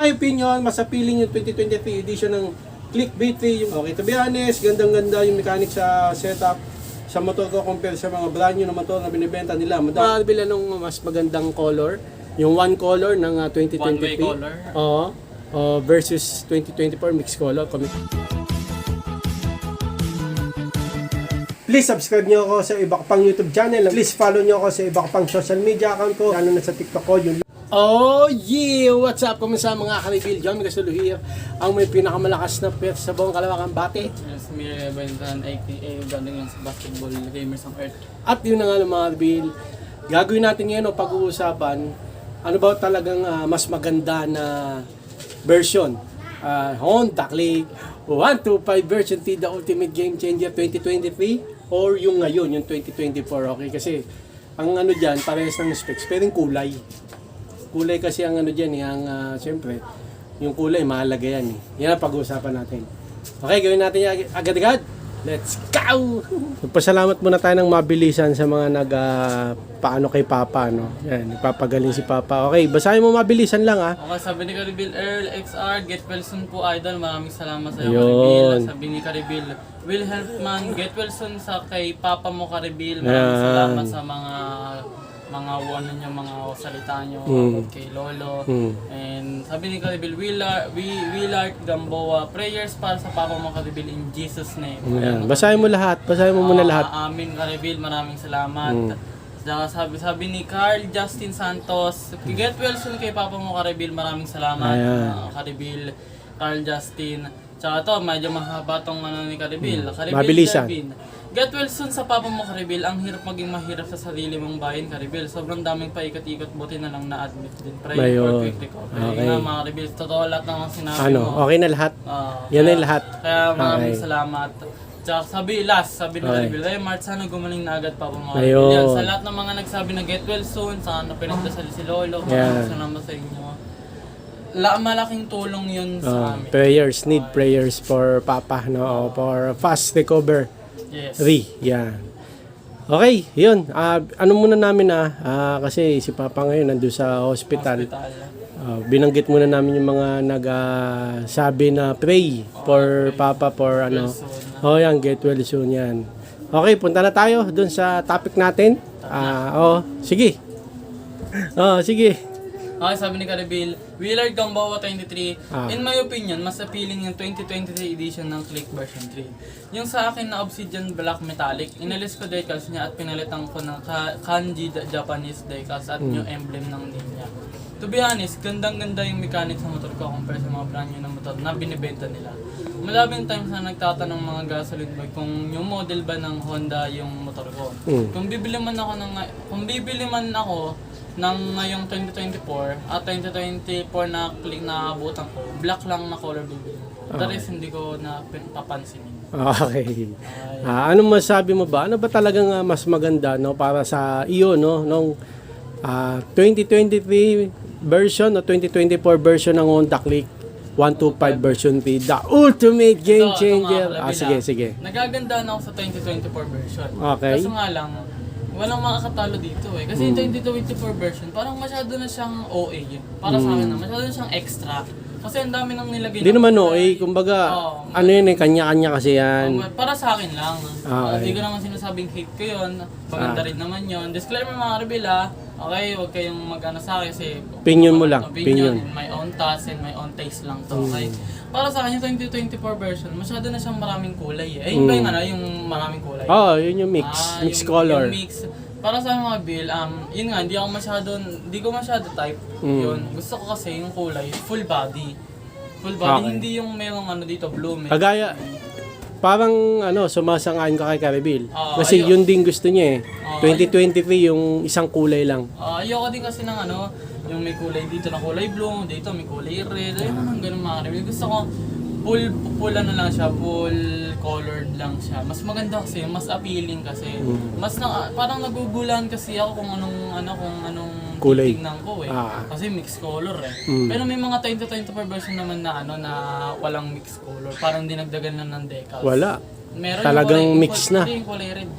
my opinion, mas appealing yung 2023 edition ng Click B3. Okay, to be honest, gandang-ganda yung mechanics sa setup sa motor ko compare sa mga brand new na motor na binibenta nila. Madami ng mas magandang color, yung one color ng 2023. One-way color. Oo. Versus 2024 mixed color. Please subscribe nyo ako sa iba pang YouTube channel. Please follow nyo ako sa iba pang social media account ko. Lalo na sa TikTok ko. Oh yeah! What's up? Kumusta mga ka-reveal? John Miguel here. Ang may pinakamalakas na pet sa buong Kalawakan Bate. Yes, Mire Bentan, aka galing lang sa Basketball Gamers ng Earth. At yun na nga mga reveal. Gagawin natin ngayon pag-uusapan. Ano ba talagang mas maganda na version? Honda Click 125 version T, the Ultimate Game Changer 2023 or yung ngayon, yung 2024, okay? Kasi ang ano dyan, parehas ng specs, pero yung kulay. Kulay kasi ang ano dyan, siyempre, yung kulay, mahalaga yan eh. Yan ang pag-uusapan natin. Okay, gawin natin yan agad-agad. Let's go! Pasalamat muna tayo ng mabilisan sa mga paano kay Papa, no? Yan, nagpapagaling si Papa. Okay, basahin mo mabilisan lang, ha? Okay, sabi ni Karibil, Earl XR, get well soon po, idol. Maraming salamat sa iyo, Ayun. Karibil. Sabi ni Karibil, Will Helpman, get well soon sa kay Papa mo, Karibil. Maraming salamat sa mga ano nyo, mga salita nyo kay Lolo. And sabi ni Karibil, Willard Gamboa, prayers para sa Papa mo, Karibil, in Jesus name. Yan. Basahin mo lahat. Basahin mo muna lahat. Amin, Karibil, maraming salamat. Sabi ni Carl Justin Santos, get well soon kay Papa mo, Karibil, maraming salamat. Karibil, Carl Justin. Tsaka to, medyo mahaba tong ano ni Karibil. Karibil Mabilisan. Darwin. Get well soon sa Papa mo, Karibil. Ang hirap maging mahirap sa sarili mong bayan, Karibil. Sobrang daming paikot-ikot, buti na lang na-admit din. Pray for quick recovery. Okay. Nga mga Karibil, totoo lahat ng mga sinabi Ano, mo. okay na lahat? Yan na yung lahat. Kaya maraming Okay. salamat. Tsaka sabi ni Karibil, ay Mart, sana gumaling na agad Papa mo. Ayun. Yan, sa lahat ng mga nagsabi na get well soon, sana pinagdasal si Lolo, maraming salamat sa inyo. Malaking tulong yun sa amin. Prayers, need prayers for Papa, no? For fast recover. Yes. Yan. Okay, yun. Ano muna namin kasi si Papa ngayon nandun sa hospital. Binanggit muna namin yung mga nagsabi na pray for Papa for ano. Yan, get well soon yan. Okay, punta na tayo dun sa topic natin. Sige. Sige. Okay, sabi ni Karibil, Willard Gamboa 23, in my opinion, mas appealing yung 2023 edition ng Click version 3. Yung sa akin na Obsidian Black Metallic, inalis ko decals niya at pinalitan ko ng kanji Japanese decals at new emblem ng Ninja. To be honest, gandang-ganda yung mechanics ng motor ko compare sa mga brand new na motor na binibenta nila. Madaming times na nagtatanong mga gasoline boy kung yung model ba ng Honda yung motor ko. Kung bibili man ako ng ngayong 2024 at 2024 na Click na abutan ko, black lang na color bibili. The rest hindi ko na papansinin. Okay. Anong masabi mo ba? Ano ba talagang mas maganda, no, para sa iyo, no, nung 2023 version o 2024 version ng Honda Click 125 version 3, the Ultimate Game Changer. Sige. Nagaganda na ako sa 2024 version. Okay. Kaso nga lang, walang makakatalo dito eh. Kasi yung 2024 version, parang masyado na siyang OA. Para sa akin na, masyado na siyang extra. Kasi ang dami nang nilagay. Hindi naman OA, kumbaga, ano yun eh, kanya-kanya kasi yan. Para sa akin lang. Okay. Hindi ko naman sinasabing hate ko yun. Maganda rin naman yun. Disclaimer mga Karibil okay, huwag kayong mag-ano sa akin kasi Opinion mo lang. Opinion. My own taste and my own taste lang to. Okay. Para sa akin yung 2024 version, masyado na siyang maraming kulay eh. Ayun ba yung maraming kulay? Yun yung mix. Mix color. Yung mix. Para sa mga Bill, yun nga, hindi ko masyado type. Yun. Gusto ko kasi yung kulay, full body. Full body, hindi yung merong ano dito, bloom. Kagaya, parang sumasang-ayon ka kay Karibil. Kasi ayun. yun din gusto niya eh. 2023 yung isang kulay lang. Ayoko din kasi ng yung may kulay dito na kulay blue, dito may kulay red, ayun ganun mga Karibil. Gusto ko, full ano lang siya, full colored lang siya. Mas maganda kasi, mas appealing kasi. Parang nagugulan kasi ako kung anong kulay titignan ko eh. Kasi mixed color eh. Pero may mga 2024 version naman na na walang mixed color. Parang dinagdagan lang ng decals. Wala. Meron Talagang yung mix na. Yung kulay red.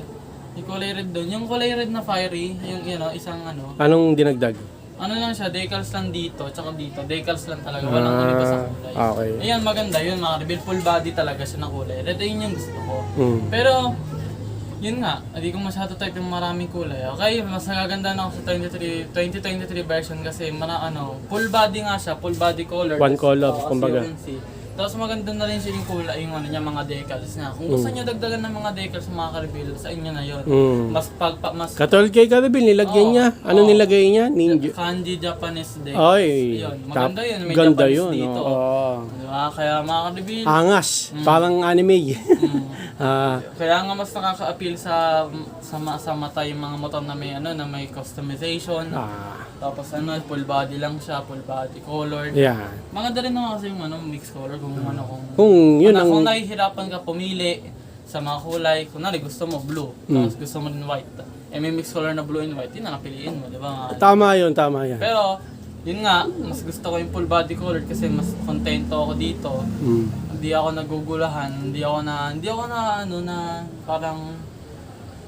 Yung kulay red doon. Yung kulay red na fiery, yung isang Anong dinagdag? Ano lang siya, decals lang dito, tsaka dito. Decals lang talaga, walang iba sa kulay. Okay. Ayan, maganda yun mga reveal. Full body talaga siya na kulay. Red, ayun yung gusto ko. Pero, yun nga, hindi ko masyado type yung maraming kulay. Okay, mas nagaganda na ako sa 2023 version kasi full body nga siya, full body color. One color, Oo, kumbaga. as you can see. Tapos maganda na rin siya yung kulay, yung niya, mga decals niya. Kung gusto niya dagdagan ng mga decals sa mga ka-reveal, sa inyo na yun. Mas Katulad kay Carabil, nilagyan niya. Ano nilagay niya? Ninja. Kanji Japanese decals. Ay, Yun, maganda yun. May ganda Japanese yun. dito. Oo. Diba? Kaya mga ka-reveal, Angas, parang anime. kaya nga mas nakaka-appeal sa mata yung mga motor na may customization. Tapos full body lang siya, full body colored. Yeah. Maganda rin naman kasi yung mixed color Kung yun ang... kung nahihirapan ka pumili sa mga kulay, kunwari gusto mo blue, tapos gusto mo din white. May mixed color na blue and white, yun ang napiliin mo, di ba? Tama yun. Pero, yun nga, mas gusto ko yung full body colored kasi mas kontento ako dito. Hindi ako nagugulahan, hindi ako na parang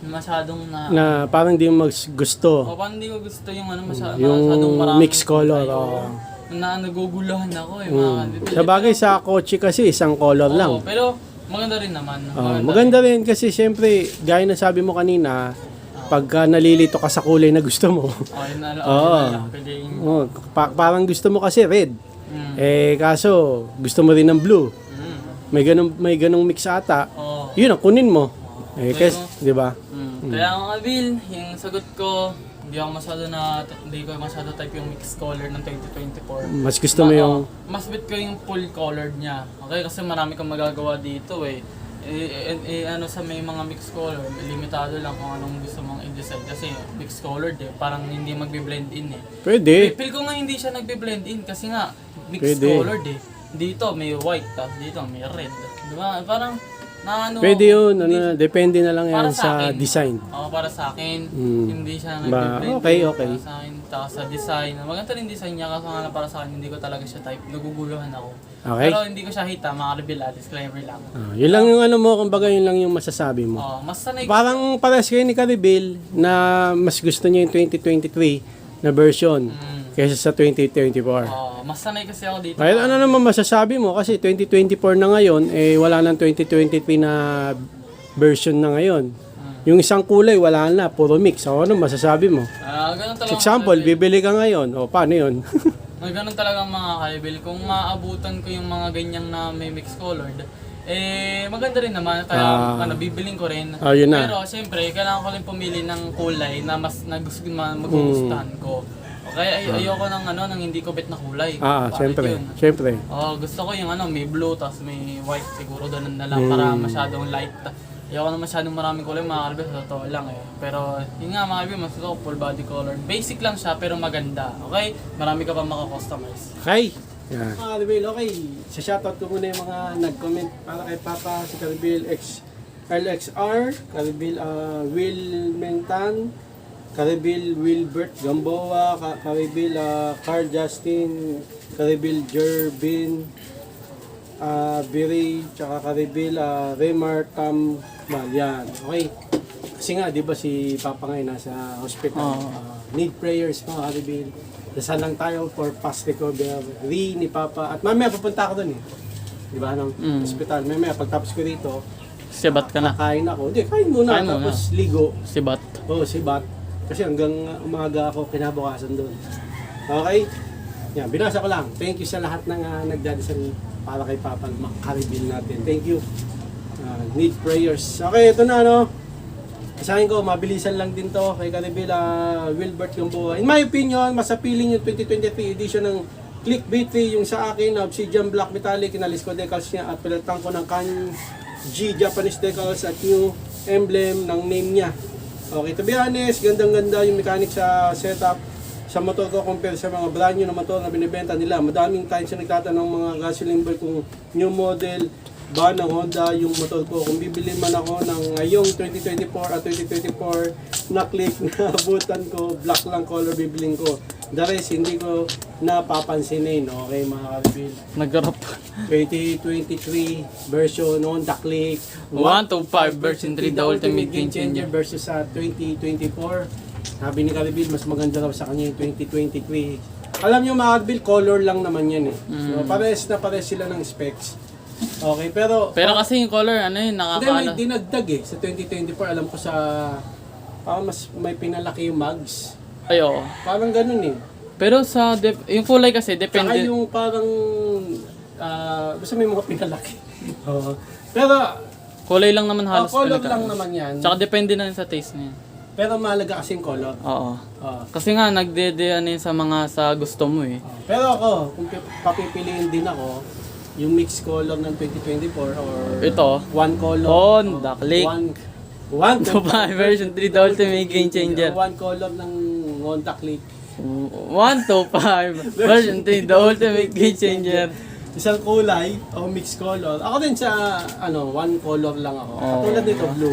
masyadong Na parang di mo gusto. parang hindi ko gusto yung masyadong Yung maraming mixed color. kulay. Naguguluhan ako mga Sa bagay sa kotse kasi isang color lang. Oo, pero maganda rin naman. Maganda rin kasi siyempre, gaya na sabi mo kanina, pagka nalilito ka sa kulay na gusto mo. Parang gusto mo kasi red. Kaso gusto mo rin ng blue. May ganung mix ata. Yun ang kunin mo. Kasi, di ba? Kaya ang Bill, yung sagot ko, hindi ko masyado type yung mixed color ng 2024. Mas gusto mo yung... Mas bet ko yung full colored niya. Okay, kasi marami kang magagawa dito eh. Sa may mga mixed color, limitado lang kung anong gusto mong i-design. Kasi mixed colored parang hindi magbe-blend in eh. Pwede. Feel ko nga hindi siya nagbe-blend in kasi nga mixed colored eh. Dito may white, tapos dito may red. Diba? Parang pwede yun, depende na lang yan sa design. Para sa akin, hindi siya nagbe-blend. Okay. Para sa akin, tapos sa design. Maganda rin design niya kasi nga para sa akin, hindi ko talaga siya type. Naguguluhan ako. Okay. Pero hindi ko siya hita, mga reveal disclaimer lang. Yun lang yung kumbaga yun lang yung masasabi mo. Mas sanay Parang pares kayo ni Caribil na mas gusto niya yung 2023 na version kaysa sa 2024. Mas sanay kasi ako dito. Kahit ano naman masasabi mo kasi 2024 na ngayon, wala nang 2023 na version na ngayon. Yung isang kulay, wala na, puro mix. Ano masasabi mo? Ganun talaga. Example, bibili ka ngayon. Paano yun? Ganun talaga mga kaibil. Kung maabutan ko yung mga ganyang na may mixed colored, maganda rin naman. Kaya bibiling ko rin. Yun na. Pero siyempre, kailangan ko rin pumili ng kulay na mas magugustuhan ko. Okay, ayoko ng hindi ko bet na kulay. Siyempre. Gusto ko yung may blue tapos may white siguro doon na lang para masyadong light. Ayoko na masyadong maraming kulay mga kalbe, sa totoo lang eh. Pero yun nga mga kalbe, mas gusto ko full body color. Basic lang siya pero maganda. Okay? Marami ka pa makakustomize. Okay. Mga Caribil, okay. Sa shoutout ko muna yung mga nag-comment para kay Papa, si Caribil LXR, Caribil Will Mentan, Caribil Wilbert Gamboa, Caribil Carl Justin, Caribil Jervin, Biri, tsaka Caribil Remar Tambal. Yan. Okay. Kasi nga, di ba si Papa ngayon nasa hospital. Need prayers mga Caribil. Dasal lang tayo for fast recovery ni Papa. At mamaya pupunta ako dun eh. Di ba? Hospital. Mamaya pagtapos ko dito, Sibat ka na. kain ako. Hindi, kain muna. Tapos ligo. Sibat. Sibat. Kasi hanggang umaga ako kinabukasan doon. Okay? Yan, binasa ko lang. Thank you sa lahat ng nagdadasal para kay Papa Caribil natin. Thank you. Need prayers. Okay, ito na Isahin ko, mabilisan lang din to kay Caribil Wilbert Gamboa. In my opinion, mas appealing yung 2023 edition ng Click B3 yung sa akin na Obsidian Black Metallic, inalis ko decals niya at pinalitan ko ng Kanji Japanese decals at new emblem ng name niya. Okay, to be honest, gandang-ganda yung mechanics sa setup sa motor ko compare sa mga brand new na motor na binibenta nila. Madaming times na nagtatanong mga gasoline boy kung new model ba ng Honda yung motor ko. Kung bibili man ako ng ngayong 2024 at 2024 na click na abutan ko, black lang color bibiling ko. The rest, hindi ko napapansinin. Okay, mga Caribil. Nag-drop. 2023 version Honda Click 1 to 5 version 3, the ultimate game changer. Versus sa 2024. Sabi ni Caribil, mas maganda raw sa kanya yung 2023. Alam nyo mga Caribil, color lang naman yan eh. So, pares sila ng specs. Okay, pero Kasi yung color, ano yun, hindi, may nakakaano. dinagdag eh. Sa 2024, alam ko sa parang mas may pinalaki yung mugs. Ay, oo. Parang ganun eh. Pero sa, yung kulay kasi, Saka depende. yung parang, basta may mga pinalaki. Oo. Pero, Kulay lang naman halos. color pinaka- lang naman yan. Tsaka depende na rin sa taste niya. Pero mahalaga kasi yung color. Oo. Oo. Kasi nga, ano yun sa mga sa gusto mo eh. Pero ako, kung papipiliin din ako, yung mixed color ng 2024 or Ito. one color. Honda Click. One So, version 3, the ultimate game changer. One color ng Honda Click. 125, version 3, the ultimate game changer. Isang kulay o mixed color. Ako din sa one color lang ako. Katulad nito, blue.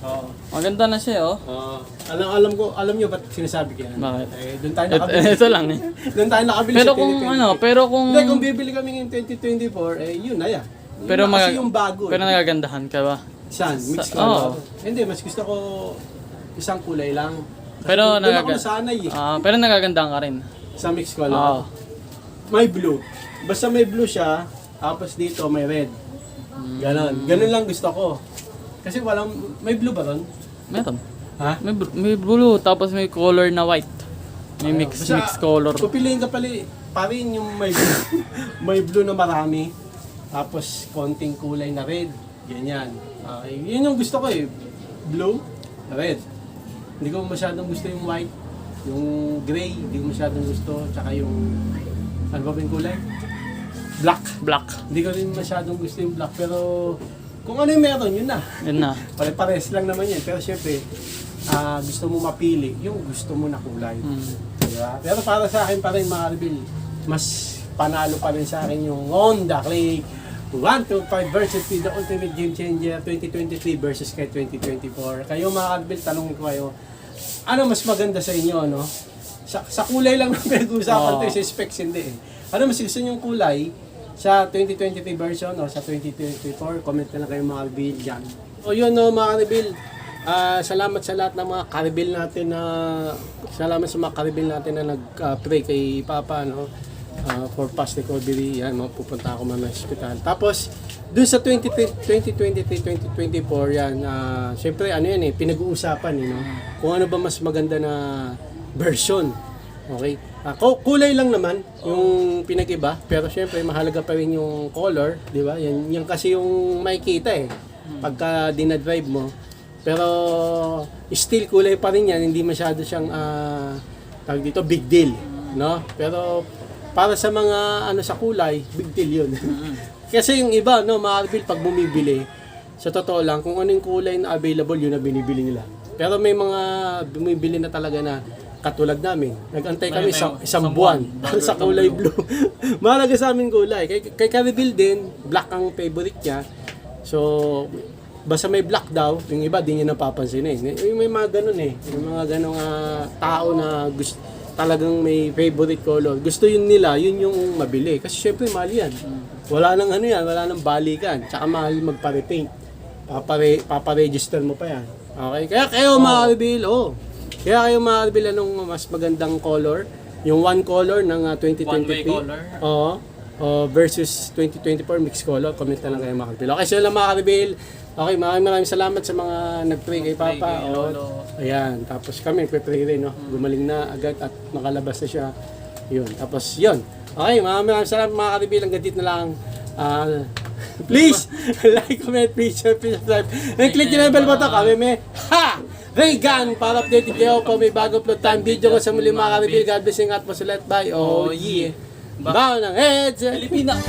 Oo. Maganda na siya, oh. Alam niyo ba't sinasabi ko yan? Bakit? Eh, doon tayo nakabili. Ito lang eh. Doon tayo nakabili Pero sa kung 2023. kung... Hindi, kung bibili kami ngayong 2024, yun na yan. Pero Kasi yung bago. Pero nagagandahan ka ba? Saan? Mixed Oo. color? Hindi, mas gusto ko isang kulay lang. Pero Doon ako nasanay eh. pero nagagandahan ka rin. Sa mixed color. Oo. May blue. Basta may blue siya, tapos dito may red. Ganon. Ganon lang gusto ko. Kasi may blue ba ron? Meron. Ha? May blue, tapos may color na white. May mixed color. Pupiliin ka pa rin yung may blue. May blue na marami. Tapos konting kulay na red. Ganyan. Yun yung gusto ko eh. Blue, red. Hindi ko masyadong gusto yung white. Yung gray, hindi ko masyadong gusto. Tsaka yung, ano ba yung kulay? Black. Hindi ko rin masyadong gusto yung black. Pero kung ano yung meron, yun na. Yun na. Pare-pares lang naman yan. Pero syempre, gusto mo mapili yung gusto mo na kulay. Diba? Pero para sa akin pa rin mga Caribil, mas panalo pa rin sa akin yung Honda Click 125 versus the ultimate game changer 2023 versus kay 2024. Kayo mga Caribil, tanongin ko kayo, ano mas maganda sa inyo, no? Sa kulay lang ng pinag-uusapan to, sa specs hindi eh. Ano mas gusto nyo yung kulay sa 2023 version o sa 2024? Comment na lang kayo mga Caribil dyan. O yun no mga Caribil, salamat sa lahat ng mga Caribil natin na salamat sa mga Caribil natin na nag-pray kay Papa, no? For fast recovery, yan, pupunta ako mamaya sa hospital. Tapos, dun sa 2023-2024, yan, syempre, yan eh, pinag-uusapan, no? Kung ano ba mas maganda na version. Okay? Kulay lang naman yung pinag-iba, pero syempre, mahalaga pa rin yung color, di ba? Yan kasi yung makikita eh, pagka dinadrive mo. Pero, still, kulay pa rin yan, hindi masyado siyang, tawag dito, big deal, no? Pero, para sa mga sa kulay, big deal yun. Kasi yung iba, no, mga Caribil, pag bumibili, sa totoo lang, kung anong kulay na available, yun na binibili nila. Pero may mga bumibili na talaga na katulad namin. Nag-antay kami isang buwan para sa kulay blue. Mahalaga sa amin kulay. Kay Caribil din, black ang favorite niya. So, basta may black daw, yung iba di niya napapansin eh. May mga ganun eh. May mga ganung tao na gusto talagang may favorite color. Gusto yun nila, yun yung mabili. Kasi syempre mahal yan. Wala nang wala nang balikan. Tsaka mahal magpa-repaint. Papa-register mo pa yan. Okay? Kaya kayo mga Caribil, Kaya kayo mga Caribil, anong mas magandang color? Yung one color ng 2023. One-way color. Versus 2024 mixed color. Comment na lang kayo mga Caribil. Okay, so lang mga Caribil. Okay, maraming salamat sa mga nag-pray kay Papa. Ayan, tapos kami nagpe-pray rin, no? Gumaling na agad at makalabas na siya. Yun, tapos yun. Okay, maraming salamat mga Caribil. Hanggang dito na lang. Please, like, comment, please, share, please, subscribe. And click yung bell button kami may Regan para updated kayo kung may bago upload time video ko sa muli mga Caribil. God bless and God bless ulit. Bye. Oh yeah. Bow ng heads. Pilipina!